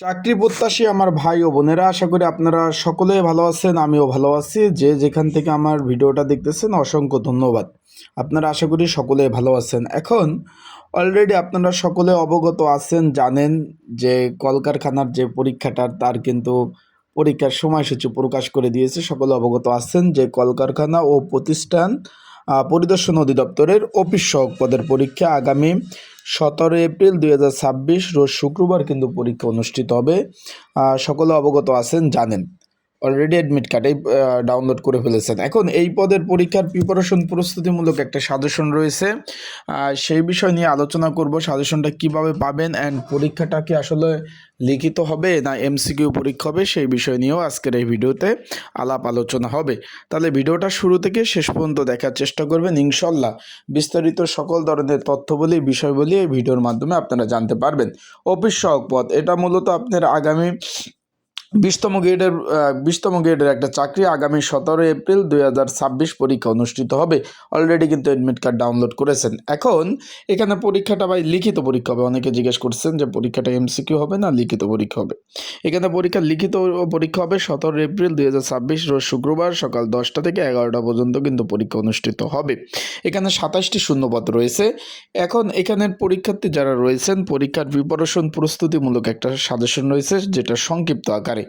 চাকরি প্রত্যাশী আমার ভাই ও বোনেরা, আশা করি আপনারা সকলেই ভালো আছেন। আমিও ভালো আছি। যে যেখান থেকে আমার ভিডিওটা দেখতেছেন অসংখ্য ধন্যবাদ। আপনারা আশা করি সকলেই ভালো আছেন। এখন অলরেডি আপনারা সকলে অবগত আছেন, জানেন যে কলকারখানার যে পরীক্ষাটার তার কিন্তু পরীক্ষার সময়সূচি প্রকাশ করে দিয়েছে। সকলে অবগত আছেন যে কলকারখানা ও প্রতিষ্ঠান পরিদর্শন অধিদপ্তরের অফিস সহক পদের পরীক্ষা আগামী 17 এপ্রিল 2026 রোজ শুক্রবার কিন্তু পরীক্ষা অনুষ্ঠিত হবে। সকলে অবগত আছেন, জানেন। অলরেডি অ্যাডমিট কার্ডে ডাউনলোড করে ফেলেছেন। এখন এই পদের পরীক্ষার প্রিপারেশন প্রস্তুতিমূলক একটা সাজেশন রয়েছে, সেই বিষয় নিয়ে আলোচনা করব। সাজেশনটা কিভাবে পাবেন অ্যান্ড পরীক্ষাটা কি আসলে লিখিত হবে না এমসিকিউ পরীক্ষা হবে, সেই বিষয় নিয়েও আজকের এই ভিডিওতে আলাপ আলোচনা হবে। তাহলে ভিডিওটা শুরু থেকে শেষ পর্যন্ত দেখার চেষ্টা করবেন। ইনশাল্লাহ বিস্তারিত সকল ধরনের তথ্যবলী বিষয়বলী এই ভিডিওর মাধ্যমে আপনারা জানতে পারবেন। অফিস সহক পদ, এটা মূলত আপনার আগামী 20তম গ্রেডের একটা চাকরি। আগামী 17 এপ্রিল 2026 পরীক্ষা অনুষ্ঠিত হবে। অলরেডি কিন্তু অ্যাডমিট কার্ড ডাউনলোড করেছেন। এখন এখানে পরীক্ষাটা ভাই লিখিত পরীক্ষা হবে। অনেকে জিজ্ঞেস করছেন যে পরীক্ষাটা এমসিকিউ হবে না লিখিত পরীক্ষা হবে। এখানে লিখিত পরীক্ষা হবে 17 এপ্রিল 2026 রোজ শুক্রবার সকাল 10টা থেকে 11টা পর্যন্ত কিন্তু পরীক্ষা অনুষ্ঠিত হবে। এখানে 27টি শূন্যপদ রয়েছে। এখন এখানের পরীক্ষার্থী যারা রয়েছেন, পরীক্ষার প্রিপারেশন প্রস্তুতিমূলক একটা সাজেশন রয়েছে, যেটা সংক্ষিপ্ত আকারে।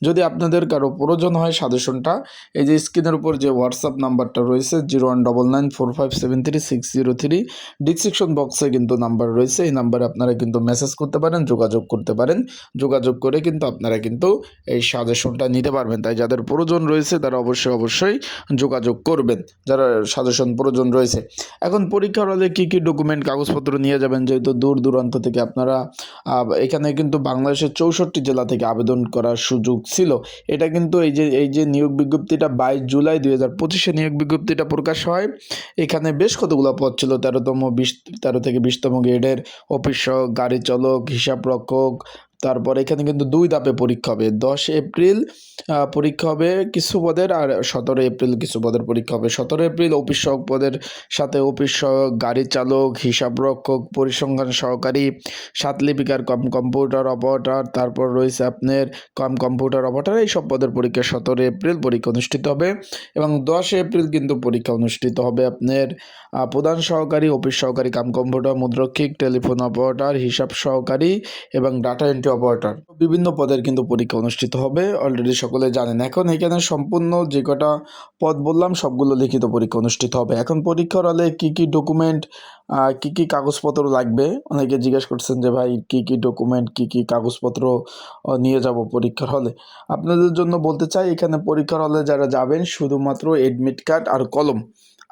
যদি আপনাদের কারো প্রয়োজন হয় সাজেশনটা, এই যে স্ক্রিনের উপর যে হোয়াটসঅ্যাপ নাম্বারটা রয়েছে 019945736003, ডিসক্রিপশন বক্সে কিন্তু নাম্বার রয়েছে। এই নাম্বারে আপনারা কিন্তু মেসেজ করতে পারেন, যোগাযোগ করতে পারেন। যোগাযোগ করে কিন্তু আপনারা কিন্তু এই সাজেশনটা নিতে পারবেন। তাই যাদের প্রয়োজন রয়েছে তারা অবশ্যই যোগাযোগ করবেন, যারা সাজেশন প্রয়োজন রয়েছে। এখন পরীক্ষার হলে কী কী ডকুমেন্ট কাগজপত্র নিয়ে যাবেন, যেহেতু দূর দূরান্ত থেকে আপনারা এখানে কিন্তু বাংলাদেশের 64 জেলা থেকে আবেদন করার সুযোগ ছিল। এটা কিন্তু এই যে নিয়োগ বিজ্ঞপ্তিটা 22 জুলাই 2025 নিয়োগ বিজ্ঞপ্তিটা প্রকাশ হয়। এখানে বেশ কতগুলো পদ ছিল, 13 থেকে 20তম গ্রেডের অফিস সহক, গাড়ি চালক, হিসাব রক্ষক। তারপর এখানে কিন্তু 2 ধাপে পরীক্ষা হবে। 10 এপ্রিল পরীক্ষা হবে কিছু পদের, আর 17 এপ্রিল কিছু পদের পরীক্ষা হবে। 17 এপ্রিল অফিস সহক পদের সাথে অফিস সহক, গাড়ি চালক, হিসাব রক্ষক, পরিসংখ্যান সহকারী, সাতলিপিকার, কম্পিউটার অপারেটর, তারপর রয়েছে আপনার কম্পিউটার অপারেটর। এই সব পদের পরীক্ষা 17 এপ্রিল পরীক্ষা অনুষ্ঠিত হবে। এবং 10 এপ্রিল কিন্তু পরীক্ষা অনুষ্ঠিত হবে আপনার প্রধান সহকারী, অফিস সহকারী কম্পিউটার, মুদ্রক্ষিক, টেলিফোন অপারেটর, হিসাব সহকারী এবং ডাটা এন্ট্রি অপারেটর। বিভিন্ন পদের কিন্তু পরীক্ষা অনুষ্ঠিত হবে, অলরেডি সকলে জানেন। এখন এখানে সম্পূর্ণ যে কটা পদ বললাম সবগুলো লিখিত পরীক্ষা অনুষ্ঠিত হবে। এখন পরীক্ষার হলে কী কী ডকুমেন্ট, কী কী কাগজপত্র লাগবে, অনেকে জিজ্ঞেস করছেন যে ভাই কী কী ডকুমেন্ট, কী কী কাগজপত্র নিয়ে যাব পরীক্ষার হলে। আপনাদের জন্য বলতে চাই, এখানে পরীক্ষার হলে যারা যাবেন শুধুমাত্র এডমিট কার্ড আর কলম,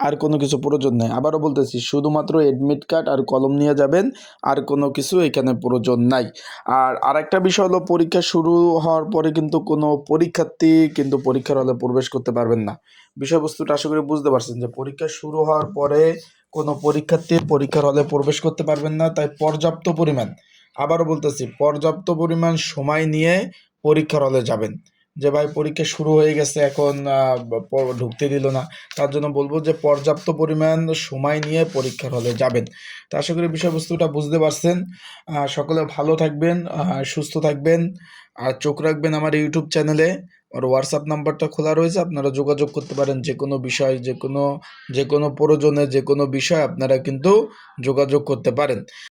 আর কোনো কিছু প্রয়োজন নেই। আবারও বলতেছি, শুধুমাত্র এডমিট কার্ড আর কলম নিয়ে যাবেন, আর কোনো কিছু এখানে প্রয়োজন নাই। আর আরেকটা বিষয় হলো, পরীক্ষা শুরু হওয়ার পরে কিন্তু কোনো পরীক্ষার্থী কিন্তু পরীক্ষার হলে প্রবেশ করতে পারবেন না। বিষয়বস্তুটা আশা করি বুঝতে পারছেন যে পরীক্ষা শুরু হওয়ার পরে কোনো পরীক্ষার্থী পরীক্ষার হলে প্রবেশ করতে পারবেন না। তাই পর্যাপ্ত পরিমাণ, আবারও বলতেছি, পর্যাপ্ত পরিমাণ সময় নিয়ে পরীক্ষার হলে যাবেন। যে ভাই পরীক্ষা শুরু হয়ে গেছে এখন ঢুকতে দিল না, তার জন্য বলবো যে পর্যাপ্ত পরিমাণ সময় নিয়ে পরীক্ষার হলে যাবেন। তো আশা করি বিষয়বস্তুটা বুঝতে পারছেন। সকলে ভালো থাকবেন, সুস্থ থাকবেন, আর চোখ রাখবেন আমার ইউটিউব চ্যানেলে। আর হোয়াটসঅ্যাপ নাম্বারটা খোলা রয়েছে, আপনারা যোগাযোগ করতে পারেন। যে কোনো বিষয়, যে কোনো প্রয়োজনে, যে কোনো বিষয় আপনারা কিন্তু যোগাযোগ করতে পারেন।